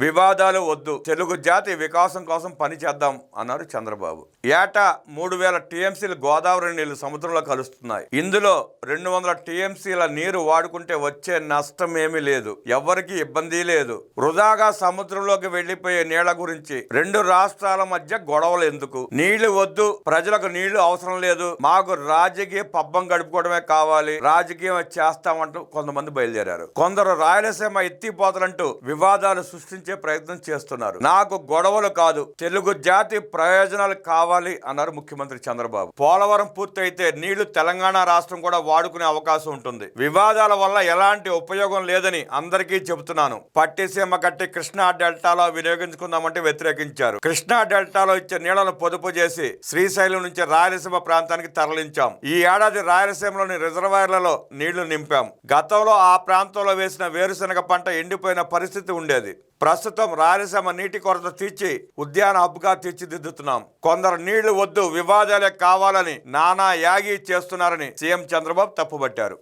వివాదాలు వద్దు, తెలుగు జాతి వికాసం కోసం పని చేద్దాం అన్నారు చంద్రబాబు. ఏటా 3000 టీఎంసీలు గోదావరి నీళ్లు సముద్రంలో కలుస్తున్నాయి. ఇందులో 200 టీఎంసీల నీరు వాడుకుంటే వచ్చే నష్టం ఏమీ లేదు, ఎవ్వరికి ఇబ్బంది లేదు. వృధాగా సముద్రంలోకి వెళ్లిపోయే నీళ్ల గురించి రెండు రాష్ట్రాల మధ్య గొడవలు ఎందుకు? నీళ్లు వద్దు, ప్రజలకు నీళ్లు అవసరం లేదు, మాకు రాజకీయ పబ్బం గడుపుకోవడమే కావాలి, రాజకీయం చేస్తామంటూ కొంతమంది బయలుదేరారు. కొందరు రాయలసీమ ఎత్తిపోతలంటూ వివాదాలు సృష్టించే ప్రయత్నం చేస్తున్నారు. నాకు గొడవలు కాదు, తెలుగు జాతి ప్రయోజనాలు కావాలి అన్నారు ముఖ్యమంత్రి చంద్రబాబు. పోలవరం పూర్తయితే నీళ్లు తెలంగాణ రాష్ట్రం కూడా వాడుకునే అవకాశం ఉంటుంది. వివాదాల వల్ల ఎలాంటి ఉపయోగం లేదని అందరికీ చెబుతున్నాను. పట్టిసీమ కట్టి కృష్ణా డెల్టాలో వినియోగించుకుందామంటే వ్యతిరేకించారు. కృష్ణా డెల్టాలో ఇచ్చే నీళ్లను పొదుపు చేసి శ్రీశైలం నుంచి రాయలసీమ ప్రాంతానికి తరలించాం. ఈ ఏడాది రాయలసీమలోని రిజర్వాయర్లలో నీళ్లు నింపాం. గతంలో ఆ ప్రాంతంలో వేసిన వేరుశనగ పంట ఎండిపోయిన పరిస్థితి ఉండేది. ప్రస్తుతం రాయలసీమ నీటి కొరత తీర్చి ఉద్యాన హబ్గా తీర్చిదిద్దుతున్నాం. కొందరు నీళ్లు వద్దు, వివాదాలే కావాలని నానా యాగి చేస్తున్నారని సీఎం చంద్రబాబు తప్పుబట్టారు.